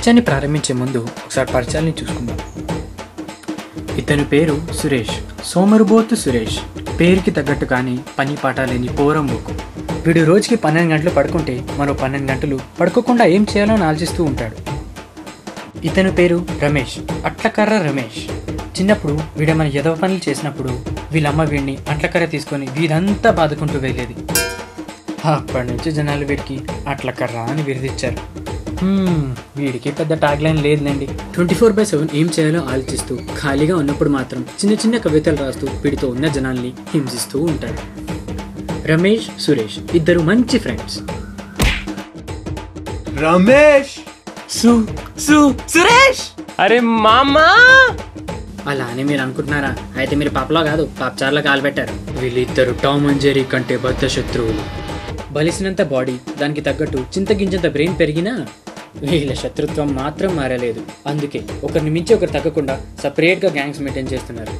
పరిచయాన్ని ప్రారంభించే ముందు ఒకసారి పరిచయాన్ని చూసుకుందాం. ఇతని పేరు సురేష్, సోమరుబోతు సురేష్. పేరుకి తగ్గట్టు కానీ పని పాట లేని పోరంబోకు. వీడు రోజుకి 12 గంటలు పడుకుంటే మరో 12 గంటలు పడుకోకుండా ఏం చేయాలో అని ఆలోచిస్తూ ఉంటాడు. ఇతని పేరు రమేష్, అట్లకర్ర రమేష్. చిన్నప్పుడు వీడేమైనా ఎదవ పనులు చేసినప్పుడు వీళ్ళమ్మ వీడిని అట్లకర్ర తీసుకొని వీరంతా బాదుకుంటూ వెళ్ళేది. అప్పటి నుంచి జనాలు వీడికి అట్లకర్ర అని విరిదిచ్చారు. వీడికి పెద్ద ట్యాగ్లైన్ లేదులేండి. 24/7 ఏం చేయాలో ఆలోచిస్తూ ఖాళీగా ఉన్నప్పుడు మాత్రం చిన్న చిన్న కవితలు రాస్తూ వీడితో ఉన్న జనాల్ని హింసిస్తూ ఉంటాడు. రమేష్, సురేష్ ఇద్దరు మంచి ఫ్రెండ్స్. రమేష్ సురేష్, అరే మామా. అలా అని మీరు అనుకుంటున్నారా? అయితే మీరు పాపలో కాదు పాపచార్లో కాలు పెట్టారు. వీళ్ళిద్దరు టామ్ అండ్ జెర్రీ కంటే బద్ద శత్రువులు. బలిసినంత బాడీ, దానికి తగ్గట్టు చింతగించంత బ్రెయిన్ పెరిగినా వీళ్ళ శత్రుత్వం మాత్రం మారలేదు. అందుకే ఒకరిని మించి ఒకరు తగ్గకుండా సపరేట్గా గ్యాంగ్స్ మెయింటైన్ చేస్తున్నారు.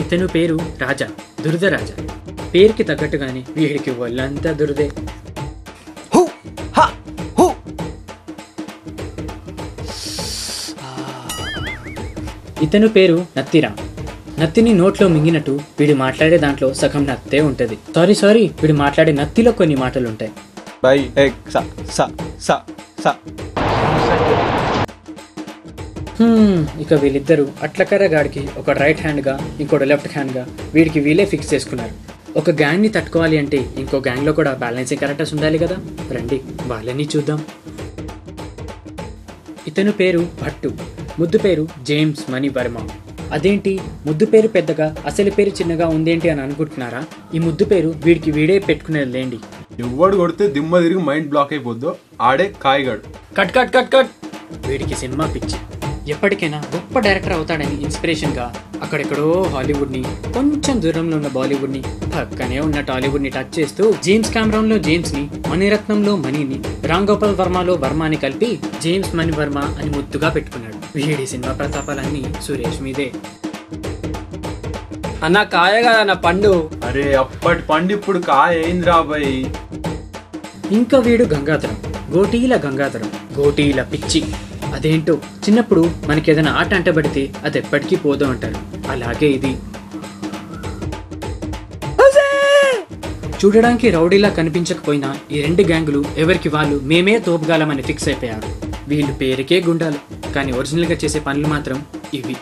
ఇతను పేరు రాజా, దురద రాజా. పేరుకి తగ్గట్టుగానే వీడికి ఒళ్ళంతా దురదే. ఇతను పేరు నత్తిరా. నత్తిని నోట్లో మింగినట్టు వీడు మాట్లాడే దాంట్లో సగం నత్తే ఉంటుంది. సారీ వీడు మాట్లాడే నత్తిలో కొన్ని మాటలు ఉంటాయి. ఇక వీళ్ళిద్దరూ అట్లకర్ర గాడికి ఒక రైట్ హ్యాండ్గా ఇంకోటి లెఫ్ట్ హ్యాండ్గా వీడికి వీళ్ళే ఫిక్స్ చేసుకున్నారు. ఒక గ్యాంగ్ని తట్టుకోవాలి అంటే ఇంకో గ్యాంగ్లో కూడా బ్యాలెన్సింగ్ క్యారెక్టర్స్ ఉండాలి కదా. రండి వాళ్ళని చూద్దాం. ఇతను పేరు భట్టు, ముద్దు పేరు జేమ్స్ మనీ వర్మ. అదేంటి ముద్దు పేరు పెద్దగా అసలు పేరు చిన్నగా ఉందేంటి అని అనుకుంటున్నారా? ఈ ముద్దు పేరు వీడికి వీడే పెట్టుకునేది లేండి. ఎవడు కొడితే దిమ్మ తిరిగి మైండ్ బ్లాక్ అయిపోద్దో ఆడే కాయగాడు. Cut cut cut cut. వీడికి సినిమా పిచ్చి. ఎప్పటికైనా గొప్ప డైరెక్టర్ అవుతాడని ఇన్స్పిరేషన్గా అక్కడెక్కడో హాలీవుడ్ని, కొంచెం దూరంలో ఉన్న బాలీవుడ్ని, పక్కనే ఉన్న టాలీవుడ్ని టచ్ చేస్తూ జేమ్స్ కెమెరాన్లో జేమ్స్ని, మణిరత్నంలో మణిని, రామ్ గోపాల్ వర్మలో వర్మని కలిపి జేమ్స్ మణి వర్మ అని ముద్దుగా పెట్టుకున్నాడు. వీడి సినిమా ప్రతాపాలన్నీ సురేష్ మీదే. అన్న కాయ కదా పండు. అరే అప్పటి పండు ఇప్పుడు కాయ అయింది రాబాయి. ఇంకా వీడు గంగాధరం, గోటీల గంగాధరం, గోటీల పిచ్చి. అదేంటో చిన్నప్పుడు మనకి ఏదైనా ఆట అంటబడితే అది ఎప్పటికీ పోదు అంటారు. అలాగే ఇది. చూడడానికి రౌడీలా కనిపించకపోయినా ఈ రెండు గ్యాంగులు ఎవరికి వాళ్ళు మేమే తోపుగాలమని ఫిక్స్ అయిపోయారు. వీళ్ళు పేరుకే గుండాలు, కానీ ఒరిజినల్గా చేసే పనులు మాత్రం ఇవి.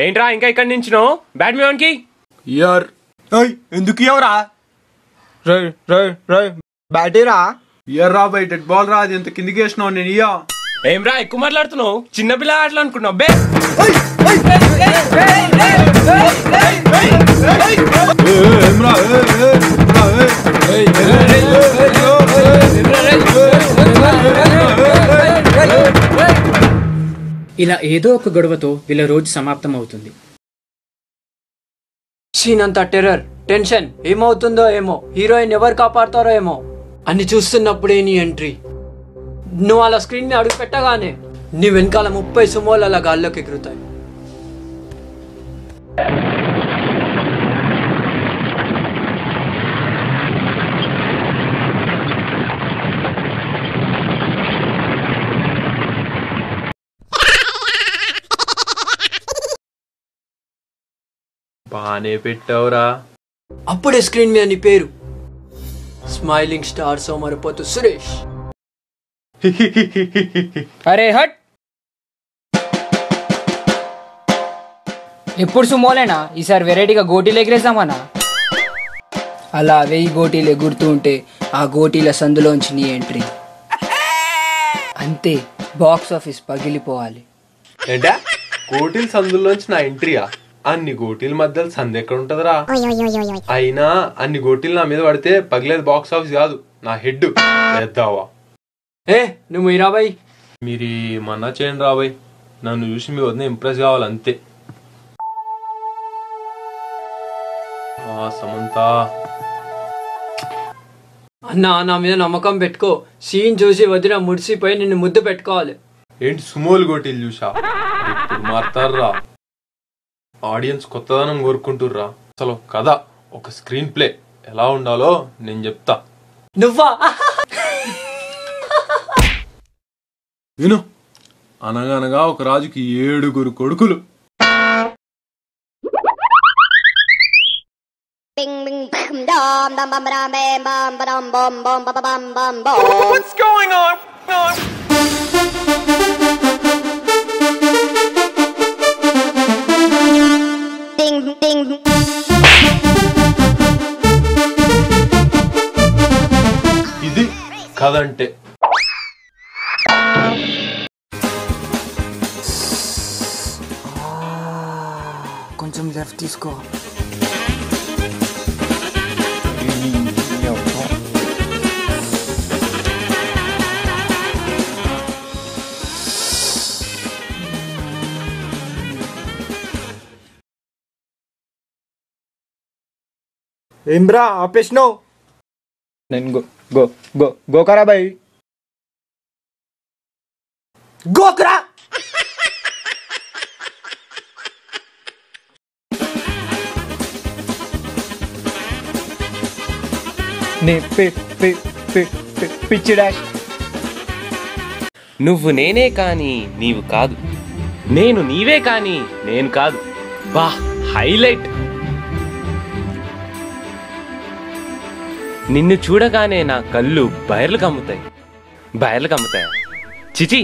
ఏంట్రా ఇంకా ఇక్కడి నుంచి బ్యాడ్మింటన్ కి ఇయర్ ఎందుకు ఇవ్వరా? బ్యాటేరా ఇయర్ రా బయట బాల్ రా. అది ఎంత కిందికి వేసినావు నేను ఇయ్యా. ఏమ్రా ఎక్కువ మాట్లాడుతున్నావు? చిన్నపిల్ల ఆటలు అనుకుంటున్నావు బే. ఇలా ఏదో ఒక గొడవతో వీళ్ళ రోజు సమాప్తం అవుతుంది. సీన్ అంతా టెర్రర్, టెన్షన్, ఏమవుతుందో ఏమో, హీరోయిన్ ఎవరు కాపాడతారో ఏమో అని చూస్తున్నప్పుడే నీ ఎంట్రీ. నువ్వు అలా స్క్రీన్ ని అడుగు పెట్టగానే నీ వెనకాల 30 సుమోలు అలా గాల్లోకి ఎగురుతాయి. బానే పెట్టావురా. అప్పుడే స్క్రీన్ మీద నీ పేరు స్మైలింగ్ స్టార్ సోమరపోతు సురేష్. అరే హట్, ఎప్పుడు సుమోలేనా? ఈసారి వెరైటీగా గోటీలు ఎగిరేసామన్నా. అలా 1000 గోటీలు ఎగురుతూ ఉంటే ఆ గోటీల సందులోంచి నీ ఎంట్రీ. అంతే, బాక్స్ ఆఫీస్ పగిలిపోవాలి. ఏంటా గోటీల సందుల్లోంచి నా ఎంట్రీయా? అన్ని గోటీల మధ్యలో సందు ఎక్కడ ఉంటదిరా? అయినా అన్ని గోటీలు నా మీద పడితే పగిలేదు బాక్స్ ఆఫీస్ కాదు, నా హెడ్ వేద్దావా. ఏ నువ్వు ఇరాబాయ్. మీరు మన్నా చేయండి రాబాయ్, నన్ను చూసి మీ వద్ద ఇంప్రెస్ కావాలంతే. సమంత అన్నా నా మీద నమ్మకం పెట్టుకో. సీన్ చూసి వదిన ముడిసిపోయి నిన్ను ముద్దు పెట్టుకోవాలి. ఏంటి సుమోలు గోటీలు చూసా? ఇప్పుడు మారుతారా? ఆడియన్స్ కొత్తదనం కోరుకుంటుర్రా. అసలు కథ, ఒక స్క్రీన్ ప్లే ఎలా ఉండాలో నేను చెప్తా. నువ్వా? విను. అనగనగా ఒక రాజుకి 7 కొడుకులు. ఇది కథ అంటే. కొంచెం లెఫ్ట్ తీసుకో. ఏమ్రా ఆపేసినావు? నేను గోకరా బాయ్. గోకరా పిచ్చి డాష్. నువ్వు నేనే కానీ నీవు కాదు, నేను నీవే కానీ నేను కాదు. బా హైలైట్. నిన్ను చూడగానే నా కళ్ళు బయర్లు కమ్ముతాయి. చిచి,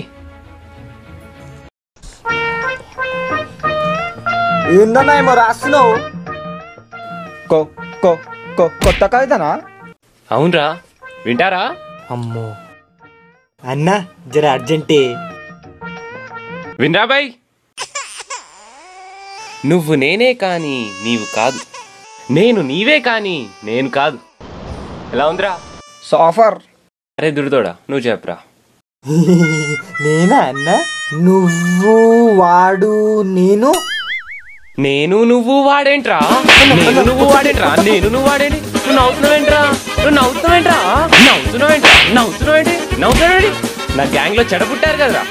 ఏందన్నా ఏమో రాస్తున్నావు? కొత్త కవితనా? అవునరా, వింటారా? అమ్మో అన్నా జర అర్జెంటే. వినరా బాయ్. నువ్వు నేనే కానీ నీవు కాదు, నేను నీవే కానీ నేను కాదు. ఎలా ఉందిరా? సాఫర్. అరే దుర్దోడా, నువ్వు చెప్పరా. నేనా అన్నా? నువ్వు వాడు నేను నువ్వు వాడేంట్రా? నువ్వు వాడేంట్రా? నువ్వు వాడేంటి? నువ్వు నవ్వుతున్నావేంటి? నా గ్యాంగ్ లో చెడపుట్టారు కదరా.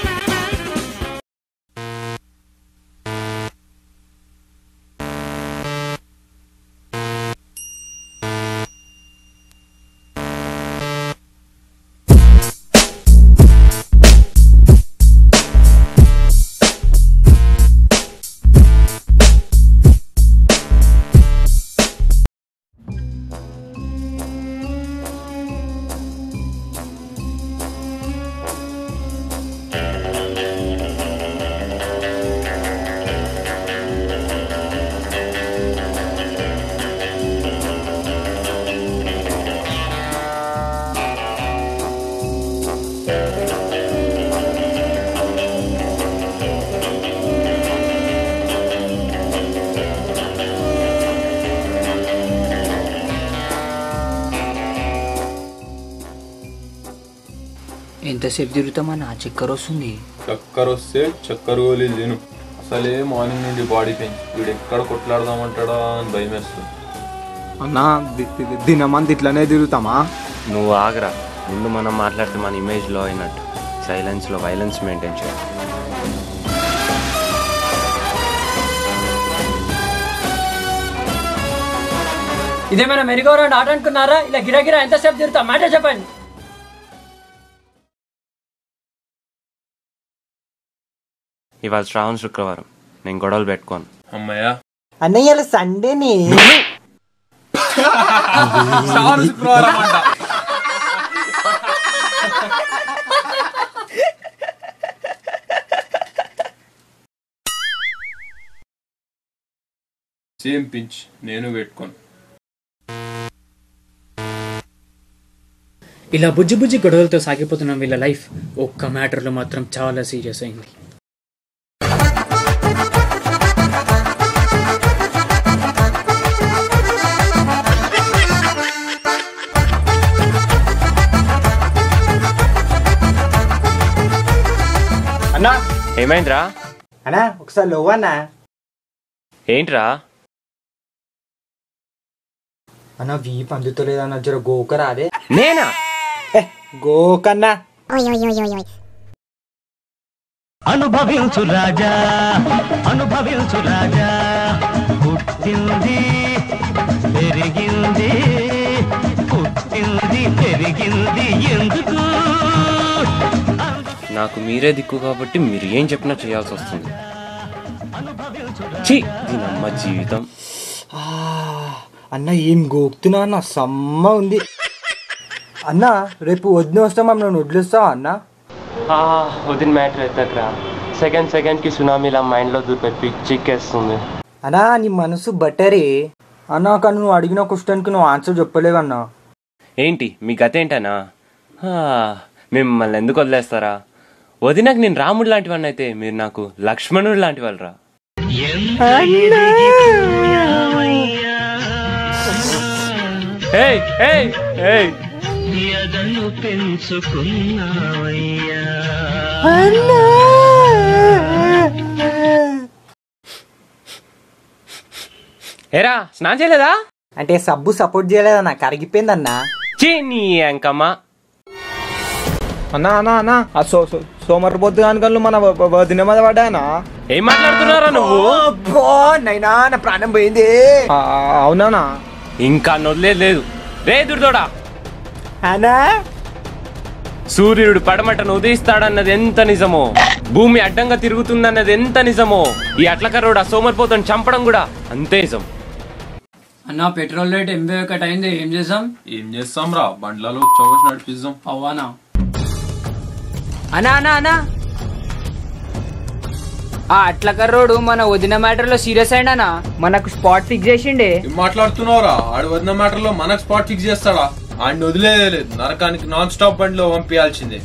ఎంతసేపు తిరుగుతామన్నా? చక్కెర వస్తుంది. చక్కర వస్తే చక్కర గోళీలు తిను. అసలే మార్నింగ్ నుండి బాడీ పెయిన్. వీడు ఎక్కడ కొట్లాడదామంటాడా అని భయం వేస్తుంది. అన్నా దినమంది ఇట్లానే తిరుగుతామా? నువ్వు ఆగరా. ముందు మనం మాట్లాడితే మన ఇమేజ్ లో అయినట్టు సైలెన్స్ లో వైలెన్స్ మెయింటైన్ చేయాలి. ఇదేమైనా మెరుగవరం ఆట అనుకున్నారా? ఇలా గిరాగిరా ఎంతసేపు తిరుగుతా? మాట చెప్పండి. ఇవాళ శ్రావణ శుక్రవారం, నేను గొడవలు పెట్టుకోను. అమ్మయ్య, అన్నయ్య సండేని శుక్రవారం అంట. సేమ్ పించ్ నేను పెట్టుకోను. ఇలా బుజ్జి బుజ్జి గొడవలతో సాగిపోతున్న వీళ్ళ లైఫ్ ఒక్క మ్యాటర్లో మాత్రం చాలా సీరియస్ అయింది. అన్నా ఏమైందిరా? అన్నా ఒకసారి లో అన్నా. ఏంట్రా? అన్న వీపు అందుతలేదన్న జర గోకరా అదే. నేనా? గోకన్నా. అనుభవించు రాజా, అనుభవించు రాజా, పుట్టింది పెరిగింది, పుట్టింది పెరిగింది ఎందుకు? నాకు మీరే దిక్కు కాబట్టి మీరు ఏం చెప్పినా చేయాల్సి వస్తుంది. ఛీ, దీనమ్మ జీవితం. అన్న ఏం గోకుతున్నా అన్న, సమ్మ ఉంది అన్న. రేపు వదిన వస్తా మమ్మల్ని వదిలేస్తావా అన్న? వదిన మ్యాటర్ ఎత్తకరా. సెకండ్కి సునామీలా మైండ్లో దూపే పిచ్చెక్కేస్తుంది. అన్నా నీ మనసు బట్టరే అన్నా, కానీ నువ్వు అడిగిన క్వశ్చన్కి నువ్వు ఆన్సర్ చెప్పలేవన్నా. ఏంటి మీ గత ఏంటనా? మిమ్మల్ని ఎందుకు వదిలేస్తారా? వదినకు నేను రాముడు లాంటి వాడిని అయితే మీరు నాకు లక్ష్మణుడు లాంటి వాళ్ళరా. ఏరా స్నానం చేయలేదా? అంటే సబ్బు సపోర్ట్ చేయలేదన్నా, కరిగిపోయిందన్నా. చీ నీ అంకమ్మ. అన్నా అన్నా అన్నా ఆ సోమరిపోద్దు కానుకలు మన వదిన మీద పడ్డానా? ఏం మాట్లాడుతున్నారా నువ్వు? నైనా నా ప్రాణం పోయింది. అవునానా? ఇంకా నొదలేదు లేదు. రే దుర్దోడా, అన్నా సూర్యుడు పడమటను ఉదయిస్తాడన్నది ఎంత నిజమో, భూమి అడ్డంగా తిరుగుతుందన్నది ఎంత నిజమో, ఈ అట్లకరోడు ఆ సోమరిపోతుని చంపడం కూడా అంతే నిజం. అన్న పెట్రోల్ రేట్ 81 అయింది, ఏం చేసాం? ఏం చేస్తాం రా, బండ్లలో చౌస్ నడిపిస్తాం. అవ్వానా? అనా అనా అనా ఆ అట్ల కర్రోడు మన వదిన మ్యాటర్ లో సీరియస్ అయినా మనకు స్పాట్ ఫిక్స్ చేసిండే. ఏం మాట్లాడుతున్నావురా? ఆడు వదిన మ్యాటర్ లో మనకు స్పాట్ ఫిక్స్ చేస్తాడా? ఆడిని వదిలేదు, నరకానికి నాన్ స్టాప్ బండిలో పంపించాల్సిందే.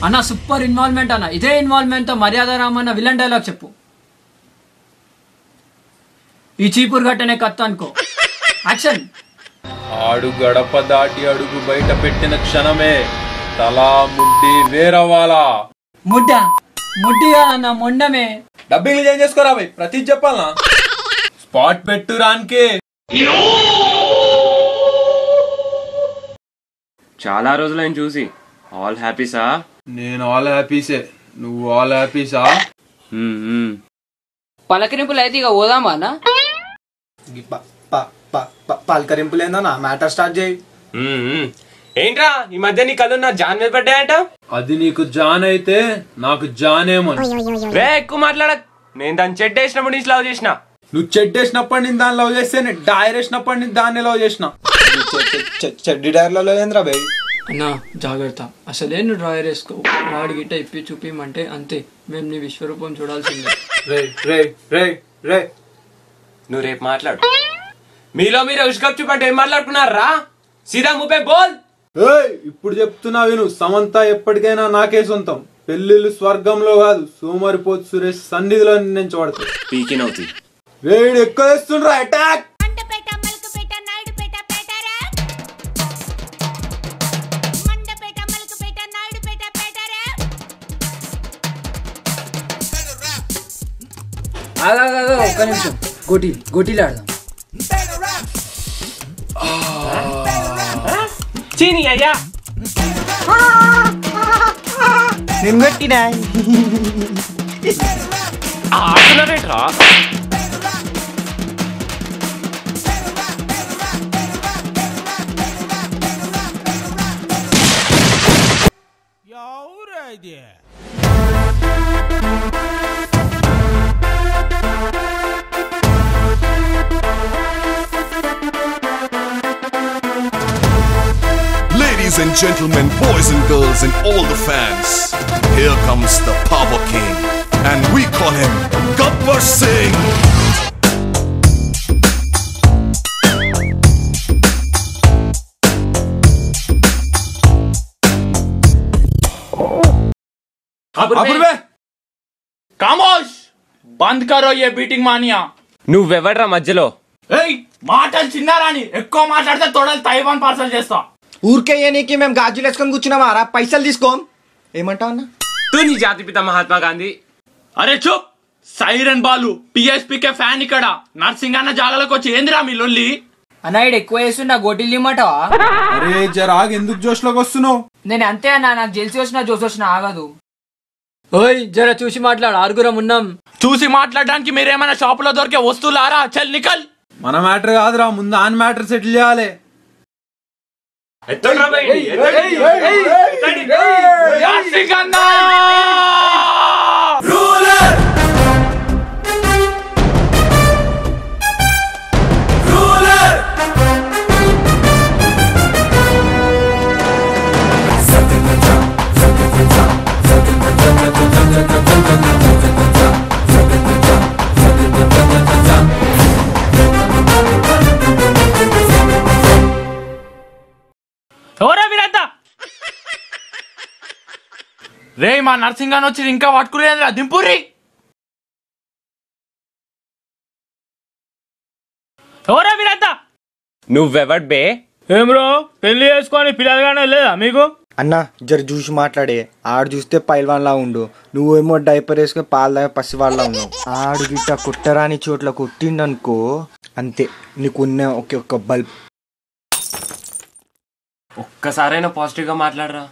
అన్న సూపర్ ఇన్వాల్వ్మెంట్ అన్న. ఇదే ఇన్వాల్వ్మెంట్ తో మర్యాద రామన్న విలన్ డైలాగ్ చెప్పు. ఈ చీపురు గట్టనే కత్త అనుకో. యాక్షన్. ఆడు గడప దాటి అడుగు బయట పెట్టిన క్షణమే తలా ముడ్డి వేరవాలా. ముడ్డి కాదన్న, మొండమే. డబ్బింగ్ చేంజ్ చేసుకోరా భయ్, ప్రతి చెప్పాలనా? స్పాట్ పెట్టు రానికి. చాలా రోజులైన చూసి. ఆల్ హ్యాపీసా? నేను ఆల్ హ్యాపీసే, నువ్వు ఆల్ హ్యాపీసా? పలకరింపులు అయితే ఇక పోదామా అన్న? పలకరింపులేందన్నా, మ్యాటర్ స్టార్ట్ చేయి. ఏంట్రా ఈ మధ్య నీ కళ్ళు నా జాన్ మీద పడ్డాయంట? అది నీకు జాన్ అయితే నాకు జానేమో. రే ఎక్కువ మాట్లాడక్. నేను దాన్ని చెడ్డ వేసినప్పుడు నుంచి లవ్ చేసిన. నువ్వు చెడ్డేసినప్పటి నుంచి దాన్ని లవ్ చేస్తే, నేను డైర్ వేసినప్పటి నుంచి దాన్ని లవ్ చేసిన. చెడ్డి డైర్లలో ఏంద్రా బై? అన్న జాగ్రత్త, అసలే నువ్వు డ్రాయర్ వేసుకో. వాడి గిట్ట ఇప్పి చూపిమంటే అంతే, మేము నీ విశ్వరూపం చూడాల్సిందే. రే రే రే రే, నువ్వు రేపు మాట్లాడు. మీలో మీరు ఉష్కప్ చూపంటే ఏం మాట్లాడుకున్నారా? సీదా ముప్పై బోల్. ఇప్పుడు చెప్తున్నా విను, సమంత ఎప్పటికైనా నాకే సొంతం. పెళ్లిళ్ళు స్వర్గంలో కాదు, సోమరిపోతు సురేష్ సన్నిధిలో నిర్ణయించబడతాయి. పీకినవుతుంది. వేడి ఎక్కువ వేస్తుండ్రా, అటాక్. ఒక్క నిమిషం, గోటీలు ఆడదాం. చీని అయ్యా నేను కొట్టినా. ఆడుతున్నారేట్రా? and gentlemen, boys and girls, and all the fans, here comes the Power King, and we call him Gabbar Singh. खामोश बंद करो ये बीटिंग मानिया నువ్వెవడ్రా మధ్యలో మాటలు చిన్నారాని ఎక్కువ మాట్లాడితే తొడలు తైవాన్ పార్సల్ చేస్తా ఊరికే నీకు మేము గాజులు వేసుకొని కూర్చున్నామా రా పైసలు తీసుకోం ఏమంటావు అన్న తూ నీ జాతిపిత మహాత్మా గాంధీ అరే చూప్ siren Balu PSP K fan ఇక్కడ నర్సింగ్ అన్న జాగాలకు వచ్చి ఏందిరా మీ లొల్లి అన్నాడు ఎక్కువ వేస్తున్నా గోటీలు ఇమ్మంటావా? అరే జరాగ్ ఎందుకు జోష్లోకి వస్తున్నావు? నేను అంతే అన్నా, నాకు జెల్సి వచ్చినా జోస్ వచ్చినా ఆగదు. ఓయ్ జర చూసి మాట్లాడు, ఆరుగురం ఉన్నాం. చూసి మాట్లాడడానికి మీరేమైనా షాపులో దొరికే వస్తువులారా? చల్ నికల్. మన మ్యాటర్ కాదురా, ముందు ఆన్ మ్యాటర్ సెటిల్ చేయాలి. రే మా నర్సింగాన్ని వచ్చి ఇంకా పట్టుకునేదిరా, దింపుర్రి. ఎవరా మీరంతా? నువ్వెవడ్ బే? ఏం బ్రో పెళ్లి చేసుకొని పిల్లలుగానే లేదా మీకు? అన్న జర చూసి మాట్లాడే, ఆడు చూస్తే పైల్వాన్లా ఉండు, నువ్వేమో డైపర్ వేసుకుని పాలు తాగే పసివాళ్ళ ఉన్నావు. ఆడు గిట్ట కుట్టరాని చోట్ల కొట్టిండనుకో అంతే, నీకున్న ఒక్క బల్బ్. ఒక్కసారైనా పాజిటివ్ గా మాట్లాడరా.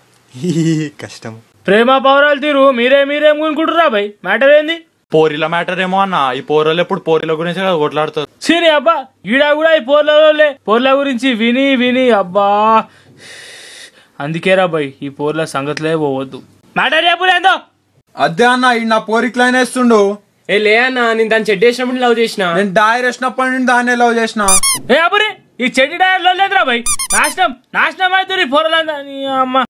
కష్టం. ప్రేమ పౌరాలు తీరు మీరేం కొనుక్కుంటురా భయ్? మ్యాటర్ ఏంది? పోరిల మ్యాటర్ ఏమో అన్న. ఈ పోరలు ఎప్పుడు పోరిల గురించి కొట్లాడుతారు. సరే అబ్బా, ఈడా కూడా ఈ పోర్ల గురించి విని అబ్బా, అందుకేరా భయ్ ఈ పోర్ల సంగతిలే పోవద్దు. మ్యాటర్ చెప్పలేదో అదే అన్న, ఈ నా పోరికి లైన్ వేస్తుండు. ఏ లే అన్న, నేను దాన్ని చెడ్డ వేసినప్పుడు లవ్ చేసిన. నేను డైర్ వేసినప్పటి నుండి దాన్నే లవ్ చేసిన. ఏ అబ్బరే, ఈ చెడ్డి డైర్లో లేదురా భయ్. నాశనం అవుతుంది పోరలంతా.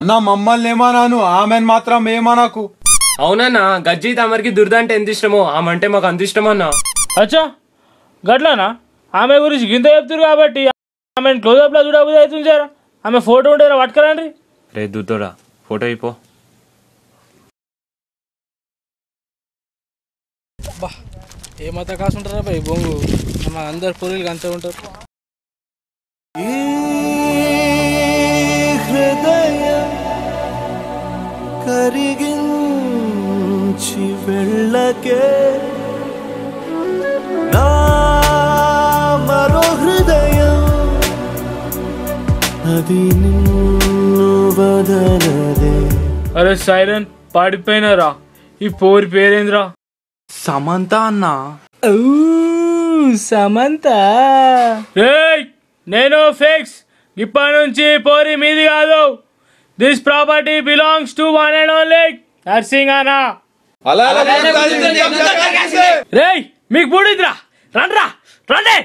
నా మమ్మల్ని ఏమన్నాను, ఆమెను మాత్రం ఏమనకు. అవునన్నా, గజ్జి తమరికి దుర్ద అంటే ఎంత ఇష్టమో ఆమె అంటే మాకు అంత ఇష్టమన్నా. అచ్చా గట్లానా? ఆమె గురించి గింత చెప్తురు కాబట్టి ఆమె క్లోజ్అప్ లో చూడబోదు అవుతుంది సార్. ఆమె ఫోటో ఉండేరా పట్టుకరండి. రే దుద్దోడా, ఫోటో అయిపో. ఏమంత కాసు ఉంటారా భయ్ బొంగు, మా అందరు పూరీలు అంతే ఉంటారు. కరిగించి వెళ్ళకే నా మరో హృదయం, అది నిన్ను వదలదే. అరే సైరన్ పాడిపోయినారా? ఈ పోరి పేరేంద్రా? సమంత అన్న. సమంత. నేను ఫిక్స్, ఇప్పటి నుంచి పోరి మీది కాదు. This property belongs to one and only nursing అన్న. రేయ్ మీకు బూడిద్రా, రండ్రా రండి.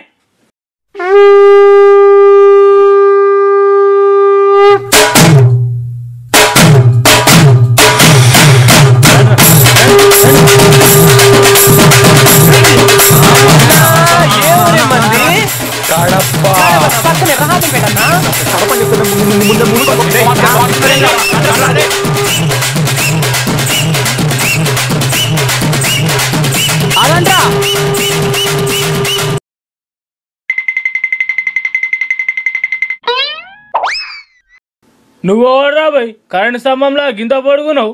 నువ్వు ఓడరా బాయ్, కరెంట్ స్తంభంలో గింత పడుకున్నావు.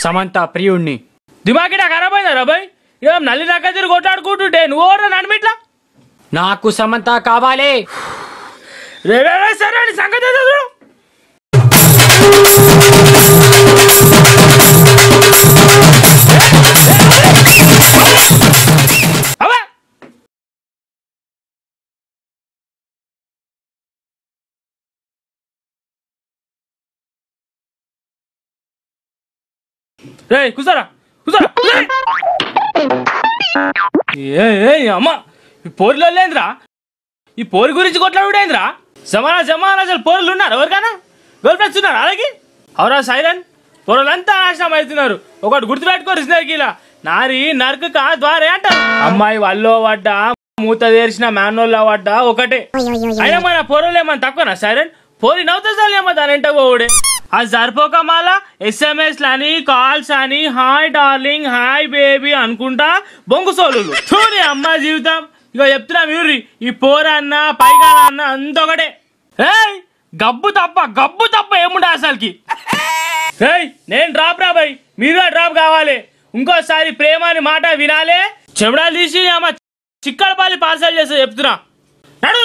సమంత ప్రియుణ్ణి. దిమాగిట ఖరాబ్ అయిందా బాయ్? ఏం నల్లి నక్క తిరిగి కొట్టాడుకుంటుంటే నువ్వు ఓడరా నడిమిట్లా? నాకు సమంత కావాలి. సరే సంగతి రే కూసారా అమ్మ, ఈ పోరిలో లేదురా. ఈ పోరి గురించి కొట్లాడేంద్రా? జమానా అసలు పోరులు ఉన్నారు ఎవరికైనా? గర్ల్ ఫ్రెండ్స్ ఉన్నారు అలాగే అవురా సైరన్ పొరలంతా నాశనం అవుతున్నారు. ఒకటి గుర్తుపెట్టుకోరు ఇలా నారి నరక ద్వారే అంటారు. అమ్మాయి వల్లో పడ్డా మూత తెరిచిన మ్యాన్లో పడ్డా ఒకటే. అయినా మన పొరలు ఏమన్నా తక్కువనా సైరన్? పోరి నవ్వుతా దాని ఎంట పోవుడే. అది సరిపోక మళ్ళా SMS లని కాల్స్ అని హాయ్ డార్లింగ్ హాయ్ బేబీ అనుకుంటా బొంగు సోలు చూడి అమ్మ జీవితం. ఇక చెప్తున్నా మీరు ఈ పోర అన్న పైగా అన్న అంత ఒకటే. ఏయ్ గబ్బు తప్ప ఏముండ అసలుకి. ఏయ్ నేను డ్రాప్ రా బాయ్, మీరు డ్రాప్ కావాలి. ఇంకోసారి ప్రేమ అని మాట వినాలే చెమడాలు తీసి అమ్మ చిక్కడపాలి పార్సల్ చేస్తా చెప్తున్నా. నడు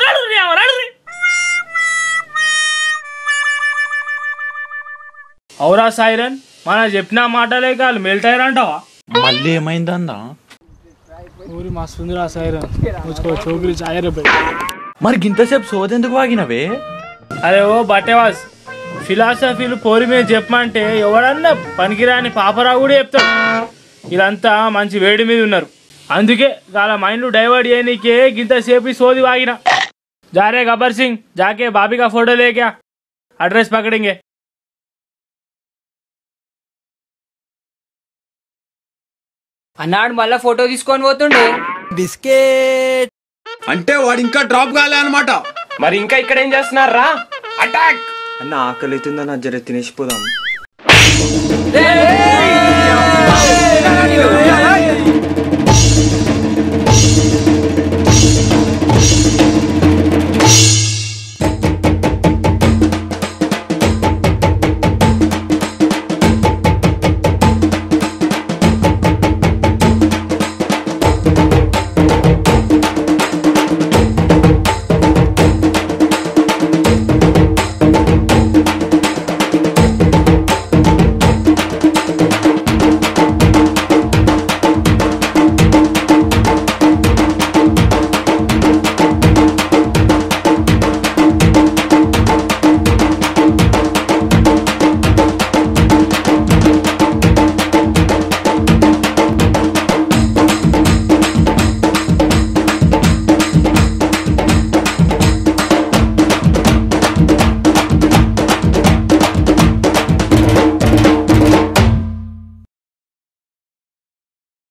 అవురా సైరన్ మన చెప్పిన మాటలే కాదు మెల్టాయరంటావా? మళ్ళీ ఏమైందన్నా? ఊరి మస్తుందిరా సైరన్ చోకరి చాయరే బాయ్. మరి గింతసేపు సోదెందుకు వాగినవే? అరే ఓ బట్టేవాస్ ఫిలాసఫీలు పోరి మీద చెప్పమంటే ఎవడన్నా పనికిరాని పాపరావు కూడా చెప్తాడు. వీళ్ళంతా మంచి వేడి మీద ఉన్నారు. అందుకే వాళ్ళ మైండ్ డైవర్ట్ చేయనీకే గింతసేపు సోది వాగిన. జారే గబ్బర్ సింగ్ జాకే బాబీ కా ఫోటో లేకా అడ్రస్ పకడింగే. అన్నాడు మళ్ళా ఫోటో తీసుకొని పోతుండే. బిస్కెట్ అంటే వాడు ఇంకా డ్రాప్ కాలే అనమాట. మరి ఇంకా ఇక్కడ ఏం చేస్తున్నారా? అటాక్ అన్న ఆకలి అవుతుందని జర తినేసిపోదాం.